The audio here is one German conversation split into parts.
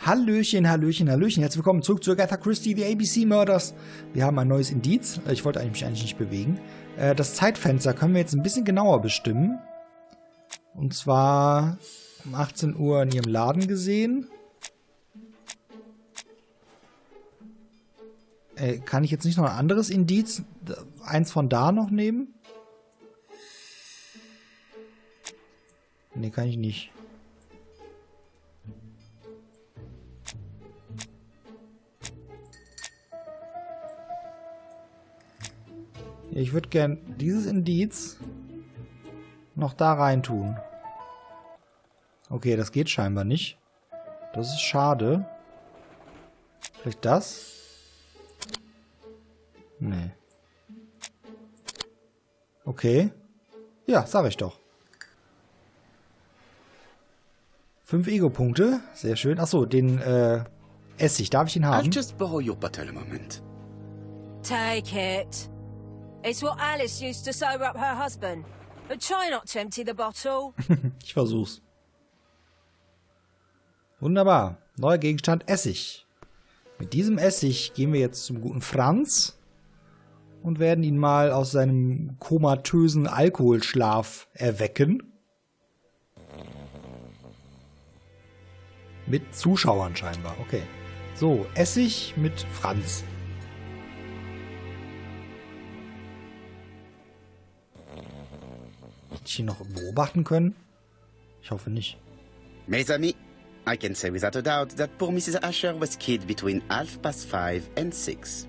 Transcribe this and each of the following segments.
Hallöchen, Hallöchen, Hallöchen. Herzlich willkommen zurück zu Agatha Christie, The ABC Murders. Wir haben ein neues Indiz. Ich wollte mich eigentlich nicht bewegen. Das Zeitfenster können wir jetzt ein bisschen genauer bestimmen. Und zwar um 18 Uhr in ihrem Laden gesehen. Kann ich jetzt nicht noch ein anderes Indiz, eins von da noch nehmen? Nee, kann ich nicht. Ich würde gern dieses Indiz noch da rein tun. Okay, das geht scheinbar nicht. Das ist schade. Vielleicht das? Nee. Okay. Ja, sag ich doch. 5 Ego-Punkte. Sehr schön. Achso, den Essig. Darf ich ihn haben? I'll just borrow your bottle a moment. Take it. It's what Alice used to sober up her husband. But try not to empty the bottle. Ich versuch's. Wunderbar. Neuer Gegenstand Essig. Mit diesem Essig gehen wir jetzt zum guten Franz und werden ihn mal aus seinem komatösen Alkoholschlaf erwecken. Mit Zuschauern scheinbar. Okay. So, Essig mit Franz. Hätte ich ihn noch beobachten können? Ich hoffe nicht. Mes amis, I can say without a doubt that poor Mrs. Asher was killed between 5:30 and 6.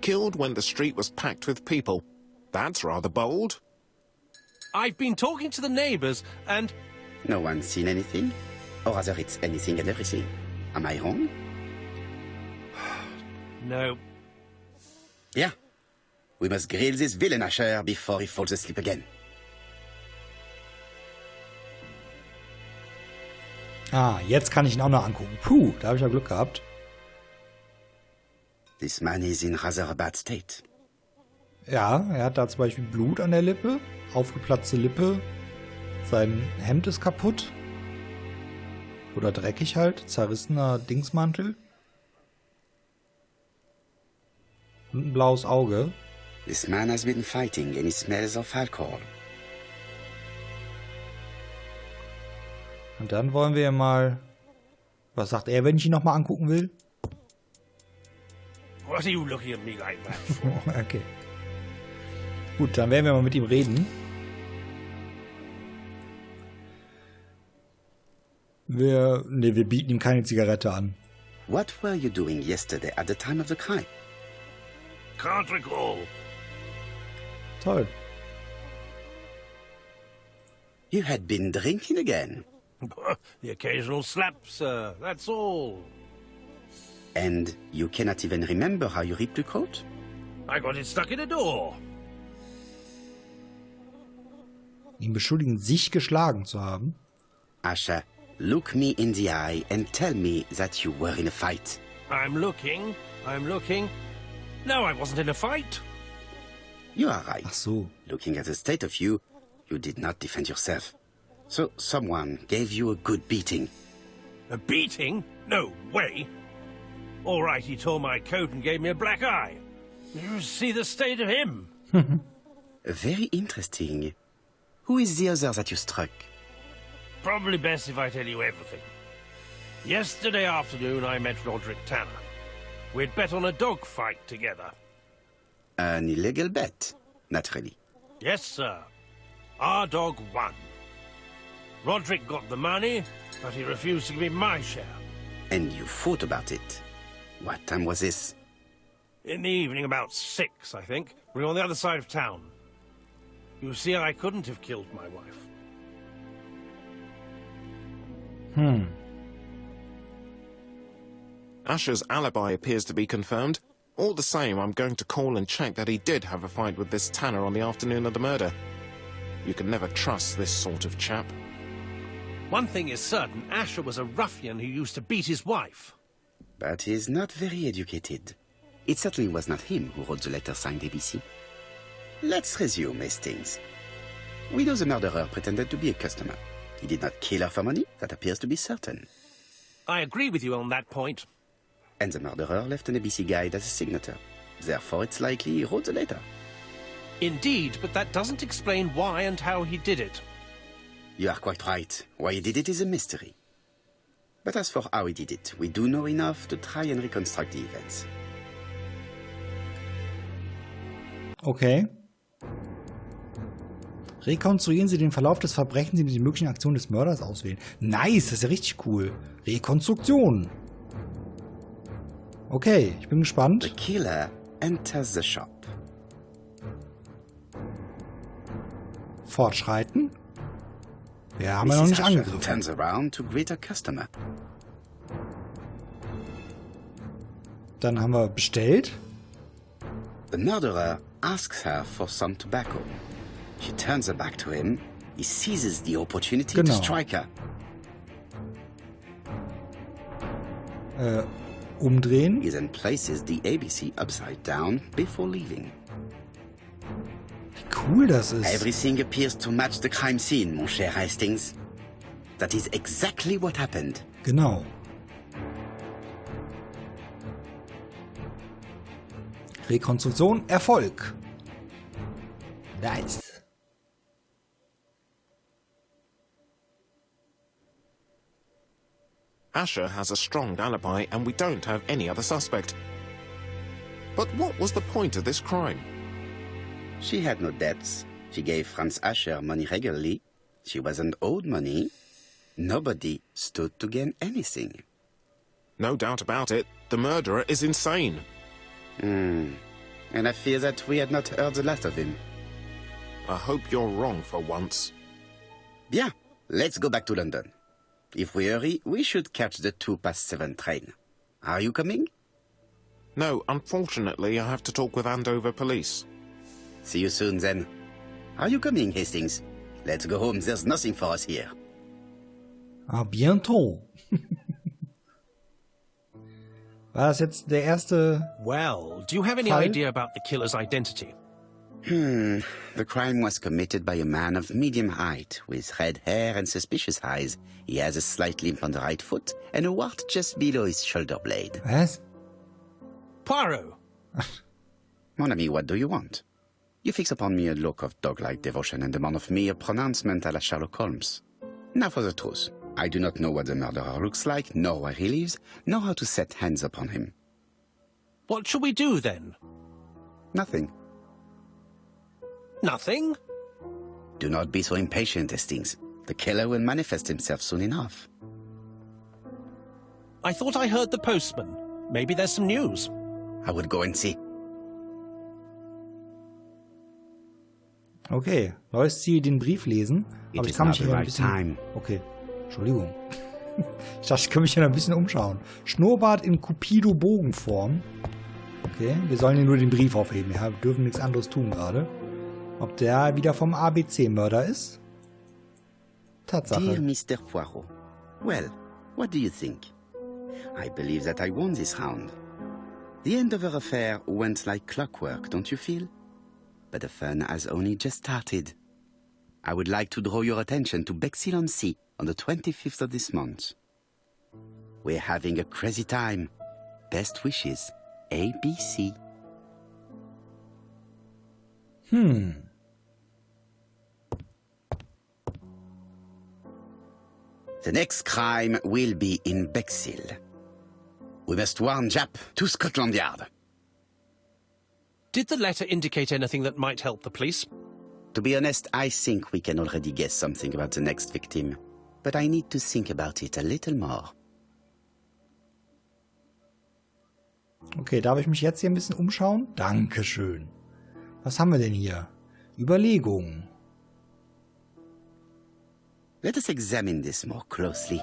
Killed when the street was packed with people. That's rather bold. I've been talking to the neighbors and... No one's seen anything? Or rather, it's anything and everything. Am I wrong? No. Yeah. We must grill this villain Asher before he falls asleep again. Ah, jetzt kann ich ihn auch noch angucken. Puh, da habe ich ja Glück gehabt. This man is in rather a bad state. Ja, er hat da zum Beispiel Blut an der Lippe, aufgeplatzte Lippe, sein Hemd ist kaputt. Oder dreckig halt, zerrissener Dingsmantel. Und ein blaues Auge. This man has been fighting and he smells of alcohol. Und dann wollen wir mal... Was sagt er, wenn ich ihn nochmal angucken will? What are you looking at me like that for? Okay. Gut, dann werden wir mal mit ihm reden. Wir bieten ihm keine Zigarette an. What were you doing yesterday at the time of the crime? Can't recall. Toll. You had been drinking again. The occasional slap, sir, that's all. And you cannot even remember how you ripped the coat? I got it stuck in a door. Ihn beschuldigen, sich geschlagen zu haben. Asher, look me in the eye and tell me that you were in a fight. I'm looking. No, I wasn't in a fight. You are right. Ach so. Looking at the state of you, you did not defend yourself. So someone gave you a good beating. A beating? No way. All right, he tore my coat and gave me a black eye. You see the state of him. Very interesting. Who is the other that you struck? Probably best if I tell you everything. Yesterday afternoon, I met Roderick Tanner. We'd bet on a dog fight together. An illegal bet, naturally. Yes, sir. Our dog won. Roderick got the money, but he refused to give me my share. And you fought about it. What time was this? In the evening, about 6, I think. We were on the other side of town. You see, I couldn't have killed my wife. Asher's alibi appears to be confirmed. All the same, I'm going to call and check that he did have a fight with this Tanner on the afternoon of the murder. You can never trust this sort of chap. One thing is certain, Asher was a ruffian who used to beat his wife. But he's not very educated. It certainly was not him who wrote the letter signed ABC. Let's resume, Hastings. We know the murderer pretended to be a customer. He did not kill her for money. That appears to be certain. I agree with you on that point. And the murderer left an ABC guide as a signature. Therefore, it's likely he wrote the letter. Indeed, but that doesn't explain why and how he did it. You are quite right. Why he did it is a mystery. But as for how he did it, we do know enough to try and reconstruct the events. Okay. Rekonstruieren Sie den Verlauf des Verbrechens, indem Sie die möglichen Aktionen des Mörders auswählen. Nice, das ist ja richtig cool. Rekonstruktion. Okay, ich bin gespannt. The killer enters the shop. Fortschreiten. Wir haben ja noch nicht angegriffen. Turns around to greet a customer. Dann haben wir bestellt. The murderer asks her for some tobacco. She turns her back to him. He seizes the opportunity to strike her. Umdrehen. He then places the ABC upside down before leaving. Wie cool das ist. Everything appears to match the crime scene, mon cher Hastings. That is exactly what happened. Genau. Rekonstruktion, Erfolg. Nice. Asher has a strong alibi and we don't have any other suspect. But what was the point of this crime? She had no debts. She gave Franz Asher money regularly. She wasn't owed money. Nobody stood to gain anything. No doubt about it, the murderer is insane. And I fear that we had not heard the last of him. I hope you're wrong for once. Bien, let's go back to London. If we hurry, we should catch the 7:02 train. Are you coming? No, unfortunately, I have to talk with Andover police. See you soon, then. Are you coming, Hastings? Let's go home. There's nothing for us here. À bientôt. War das jetzt der erste? Well, do you have any Fall? idea about the killer's identity? The crime was committed by a man of medium height, with red hair and suspicious eyes. He has a slight limp on the right foot and a wart just below his shoulder blade. Was? Poirot! Mon ami, what do you want? You fix upon me a look of dog-like devotion and demand of me a pronouncement à la Sherlock Holmes. Now for the truth. I do not know what the murderer looks like, nor where he lives, nor how to set hands upon him. What shall we do, then? Nothing. Nothing? Do not be so impatient, Hastings. The killer will manifest himself soon enough. I thought I heard the postman. Maybe there's some news. I would go and see. Okay, neues Ziel, den Brief lesen. It Aber ich is kann not mich the hier ein right bisschen... time. Okay, Entschuldigung. Ich dachte, ich kann mich hier ein bisschen umschauen. Schnurrbart in Cupido-Bogenform. Okay, wir sollen hier nur den Brief aufheben. Ja, wir dürfen nichts anderes tun gerade. Ob der wieder vom ABC-Mörder ist? Tatsache. Dear Mr. Poirot, well, what do you think? I believe that I won this round. The Andover affair went like clockwork, don't you feel? But the fun has only just started. I would like to draw your attention to Bexhill-on-Sea on the 25th of this month. We're having a crazy time. Best wishes, ABC. The next crime will be in Bexhill. We must warn Jap to Scotland Yard. Did the letter indicate anything that might help the police? To be honest, I think we can already guess something about the next victim. But I need to think about it a little more. Okay, darf ich mich jetzt hier ein bisschen umschauen? Dankeschön. Was haben wir denn hier? Überlegungen. Let us examine this more closely.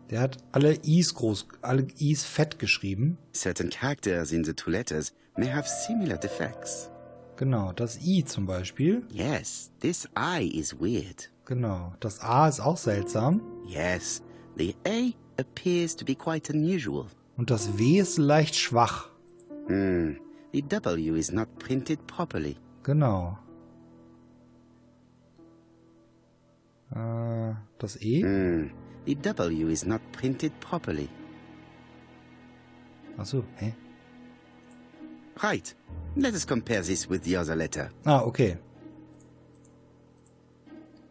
Der hat alle I's fett geschrieben. Certain characters in the two letters may have similar defects. Genau, das I zum Beispiel. Yes, this I is weird. Genau, das A ist auch seltsam. Yes, the A appears to be quite unusual. Und das W ist leicht schwach. The W is not printed properly. Genau. Das E? The W is not printed properly. Ach so, hä? Right. Let us compare this with the other letter. Ah, okay.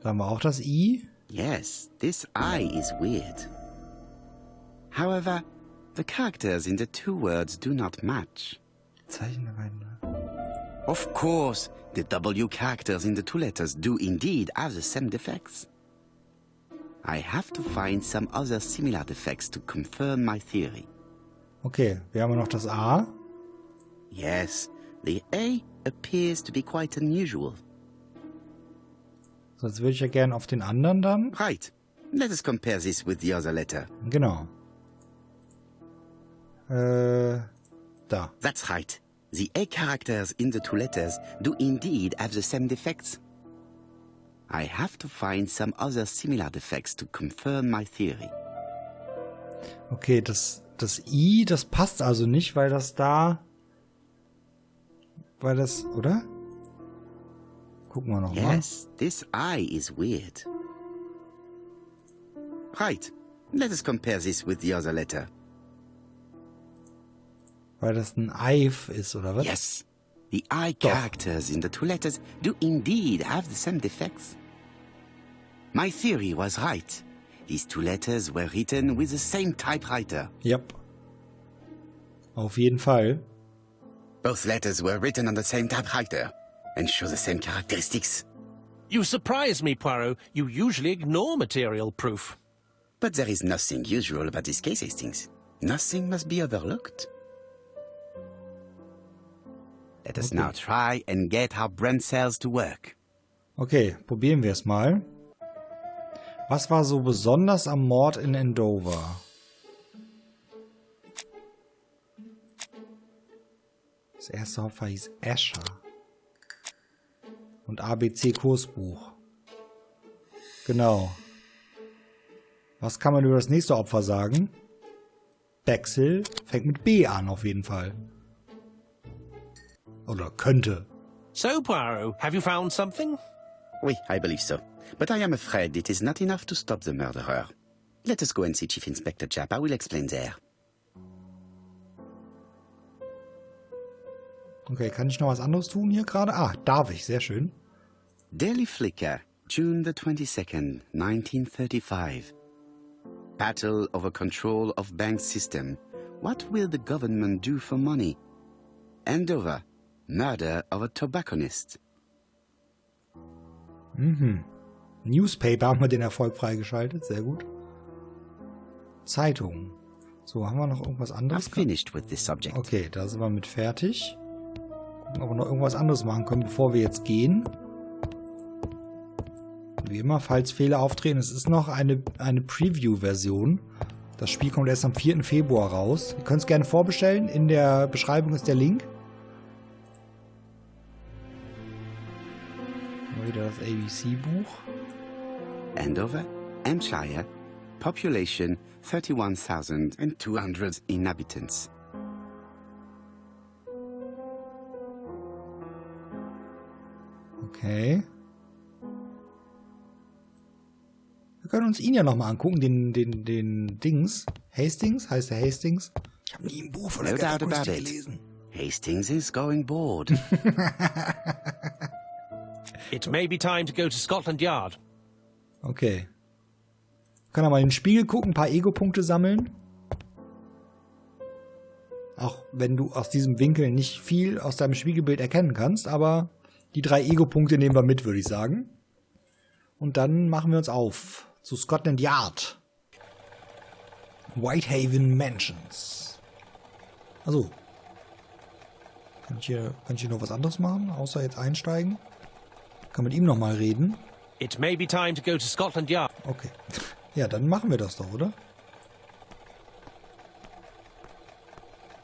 Da haben wir auch das I. Yes, this I is weird. However, the characters in the two words do not match. Zeichen der beiden. Of course, the W characters in the two letters do indeed have the same defects. I have to find some other similar defects to confirm my theory. Okay, wir haben noch das A. Yes, the A appears to be quite unusual. So, jetzt würde ich ja gerne auf den anderen dann. Right. Let us compare this with the other letter. Genau. Da. That's right. The A characters in the two letters do indeed have the same defects. I have to find some other similar defects to confirm my theory. Okay, das I, das passt also nicht, weil das da... Weil das... Oder? Gucken wir nochmal. Yes, this I is weird. Right. Let us compare this with the other letter. Weil das ein Eif ist, oder was? Yes. The I characters in the two letters do indeed have the same defects. My theory was right. These two letters were written with the same typewriter. Yep. Auf jeden Fall. Both letters were written on the same typewriter and show the same characteristics. You surprise me, Poirot. You usually ignore material proof. But there is nothing usual about this case, Hastings. Nothing must be overlooked. Let us now try and get our brain cells to work. Okay, probieren wir es mal. Was war so besonders am Mord in Andover? Das erste Opfer hieß Asher. Und ABC-Kursbuch. Genau. Was kann man über das nächste Opfer sagen? Bexhill fängt mit B an, auf jeden Fall. Oder könnte. So, Poirot, have you found something? Oui, I believe so. But I am afraid it is not enough to stop the murderer. Let us go and see Chief Inspector Japp. I will explain there. Okay, kann ich noch was anderes tun hier gerade? Ah, darf ich. Sehr schön. Daily Flicker, June the 22nd, 1935. Battle over control of bank system. What will the government do for money? Andover, murder of a tobacconist. Newspaper haben wir den Erfolg freigeschaltet. Sehr gut. Zeitung. So, haben wir noch irgendwas anderes? I've finished with this subject. Okay, da sind wir mit fertig. Gucken, ob wir noch irgendwas anderes machen können, bevor wir jetzt gehen. Wie immer, falls Fehler auftreten, es ist noch eine Preview-Version. Das Spiel kommt erst am 4. Februar raus. Ihr könnt es gerne vorbestellen. In der Beschreibung ist der Link. Mal wieder das ABC-Buch. Andover, Hampshire, population 31,200 inhabitants. Okay. Wir können uns ihn ja nochmal angucken, den Dings. Hastings? Heißt der Hastings? Ich habe nie ein Buch von Agatha Christie gelesen. Hastings is going bored. It may be time to go to Scotland Yard. Okay. Können wir mal in den Spiegel gucken, ein paar Ego-Punkte sammeln. Auch wenn du aus diesem Winkel nicht viel aus deinem Spiegelbild erkennen kannst, aber die 3 Ego-Punkte nehmen wir mit, würde ich sagen. Und dann machen wir uns auf zu Scotland Yard. Whitehaven Mansions. Also. Kann ich hier noch was anderes machen, außer jetzt einsteigen? Kann mit ihm nochmal reden. It may be time to go to Scotland Yard. Okay. Ja, dann machen wir das doch, oder?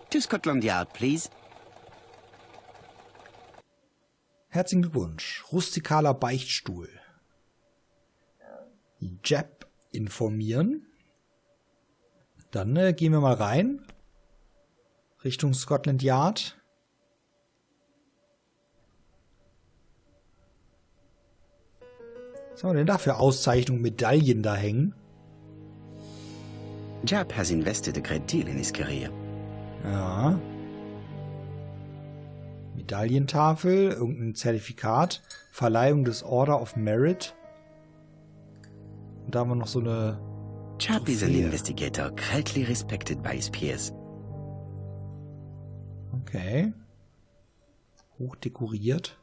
To Scotland Yard, please. Herzlichen Glückwunsch. Rustikaler Beichtstuhl. Japp informieren. Dann gehen wir mal rein. Richtung Scotland Yard. Was haben wir denn da für Auszeichnungen, Medaillen da hängen? Jap has invested a great deal in his career. Ja. Medaillentafel, irgendein Zertifikat, Verleihung des Order of Merit. Und da haben wir noch so eine Jap is an Trophäe. investigator greatly respected by his peers. Okay. Hoch dekoriert.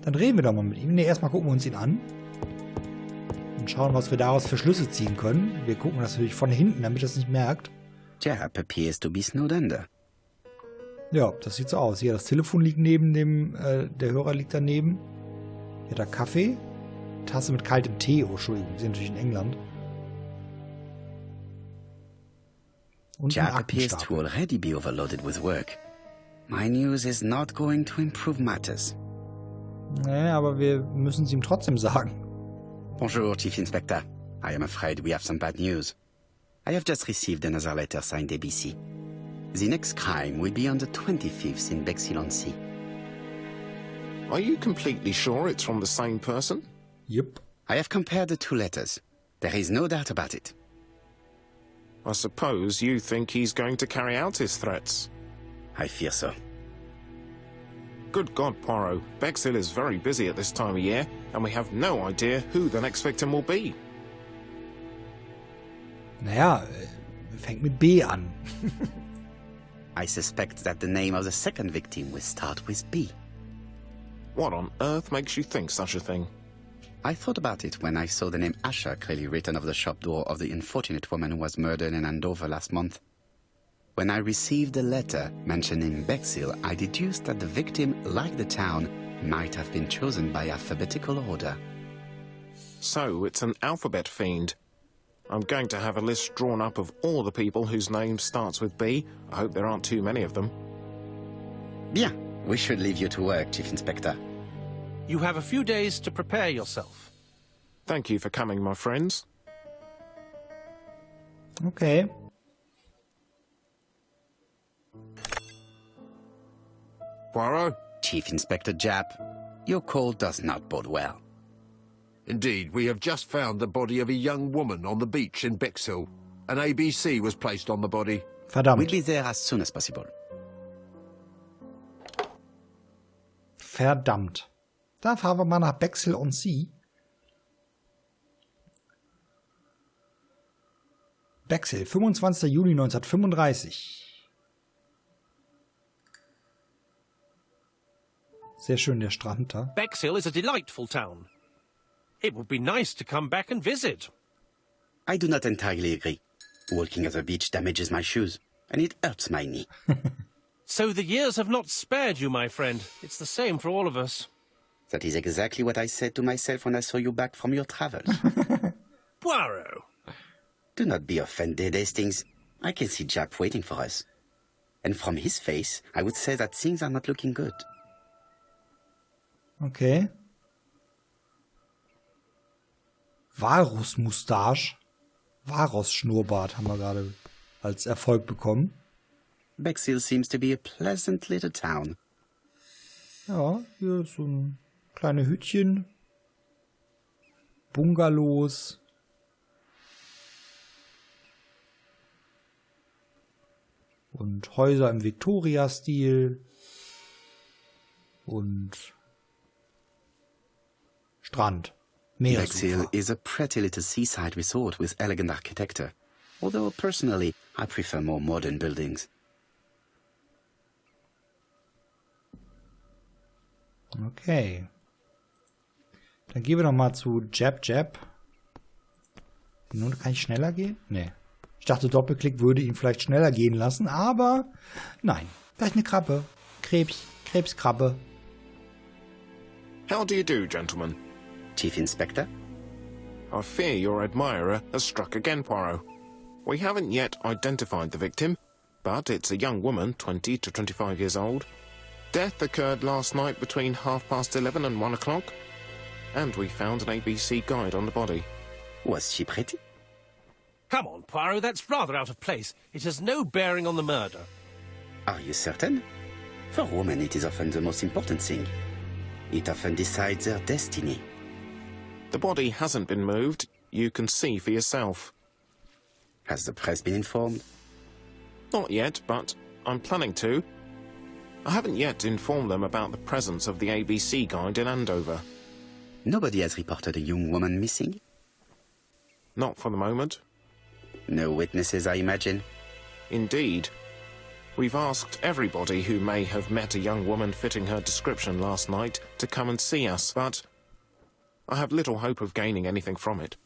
Dann reden wir doch mal mit ihm. Ne, erstmal gucken wir uns ihn an. Und schauen, was wir daraus für Schlüsse ziehen können. Wir gucken das natürlich von hinten, damit er es nicht merkt. Jap appears to be snowed under. Ja, das sieht so aus. Hier, das Telefon liegt neben dem, der Hörer liegt daneben. Hier der Kaffee. Tasse mit kaltem Tee. Oh, Entschuldigung, wir sind natürlich in England. Und ein Jap appears Aktenstapel. to already be overloaded with work. My news is not going to improve matters. Nee, aber wir müssen es ihm trotzdem sagen. Bonjour, Chief Inspector. I am afraid we have some bad news. I have just received another letter signed ABC. The next crime will be on the 25th in Bexhill-on-Sea. Are you completely sure it's from the same person? Yep. I have compared the two letters. There is no doubt about it. I suppose you think he's going to carry out his threats. I fear so. Good God, Poirot. Bexhill is very busy at this time of year, and we have no idea who the next victim will be. Naja, fängt mit B an. I suspect that the name of the second victim will start with B. What on earth makes you think such a thing? I thought about it when I saw the name Asher clearly written over the shop door of the unfortunate woman who was murdered in Andover last month. When I received a letter mentioning Bexhill, I deduced that the victim, like the town, might have been chosen by alphabetical order. So, it's an alphabet fiend. I'm going to have a list drawn up of all the people whose name starts with B. I hope there aren't too many of them. Bien, we should leave you to work, Chief Inspector. You have a few days to prepare yourself. Thank you for coming, my friends. Okay. Poirot? Chief Inspector Jap, your call does not bode well. Indeed, we have just found the body of a young woman on the beach in Bexhill. An ABC was placed on the body. Verdammt. We'll be there as soon as possible. Verdammt. Da fahren wir mal nach Bexhill-on-Sea. Bexhill, 25. Juli 1935. Sehr schön, der Strand da. Bexhill is a delightful town. It would be nice to come back and visit. I do not entirely agree. Walking at the beach damages my shoes, and it hurts my knee. So the years have not spared you, my friend. It's the same for all of us. That is exactly what I said to myself when I saw you back from your travels. Poirot. Do not be offended, Hastings. I can see Jap waiting for us. And from his face, I would say that things are not looking good. Okay. Walrus-Mustache. Walross-Schnurrbart haben wir gerade als Erfolg bekommen. Bexhill seems to be a pleasant little town. Ja, hier ist so ein kleine Hütchen. Bungalows. Und Häuser im Victoria-Stil. Und Strand. Bexhill Meeresufer. is a pretty little seaside resort with elegant architecture. Although, personally, I prefer more modern buildings. Okay. Dann gehen wir noch mal zu Jab. Nun kann ich schneller gehen? Nee. Ich dachte, Doppelklick würde ihn vielleicht schneller gehen lassen, aber nein. Vielleicht eine Krabbe. Krebskrabbe. How do you do, gentlemen? Chief Inspector? I fear your admirer has struck again, Poirot. We haven't yet identified the victim, but it's a young woman, 20 to 25 years old. Death occurred last night between 11:30 and 1 o'clock, and we found an ABC guide on the body. Was she pretty? Come on, Poirot, that's rather out of place. It has no bearing on the murder. Are you certain? For women, it is often the most important thing. It often decides their destiny. The body hasn't been moved. You can see for yourself. Has the press been informed? Not yet, but I'm planning to. I haven't yet informed them about the presence of the ABC guide in Andover. Nobody has reported a young woman missing? Not for the moment. No witnesses, I imagine? Indeed. We've asked everybody who may have met a young woman fitting her description last night to come and see us, but I have little hope of gaining anything from it.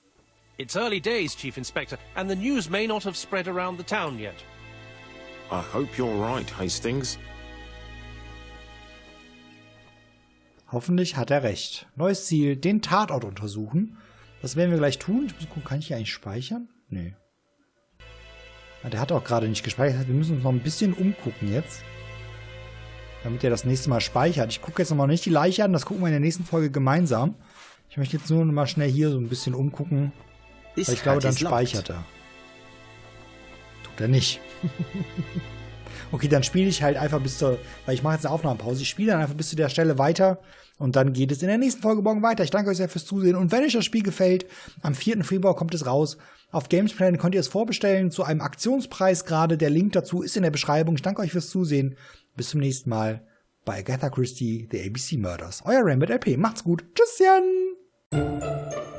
It's early days, Chief Inspector, and the news may not have spread around the town yet. I hope you're right, Hastings. Hoffentlich hat er recht. Neues Ziel, den Tatort untersuchen. Das werden wir gleich tun. Ich muss gucken, kann ich hier eigentlich speichern? Nee. Ja, der hat auch gerade nicht gespeichert. Wir müssen uns noch ein bisschen umgucken jetzt. Damit er das nächste Mal speichert. Ich gucke jetzt noch mal nicht die Leiche an. Das gucken wir in der nächsten Folge gemeinsam. Ich möchte jetzt nur noch mal schnell hier so ein bisschen umgucken. Weil ich glaube, dann speichert er. Tut er nicht. Okay, dann spiele ich halt einfach bis zur... Weil ich mache jetzt eine Aufnahmepause. Ich spiele dann einfach bis zu der Stelle weiter. Und dann geht es in der nächsten Folge morgen weiter. Ich danke euch sehr fürs Zusehen. Und wenn euch das Spiel gefällt, am 4. Februar kommt es raus. Auf Gamesplanet könnt ihr es vorbestellen zu einem Aktionspreis gerade. Der Link dazu ist in der Beschreibung. Ich danke euch fürs Zusehen. Bis zum nächsten Mal bei Agatha Christie, The ABC Murders. Euer Rainbird LP. Macht's gut. Tschüsschen!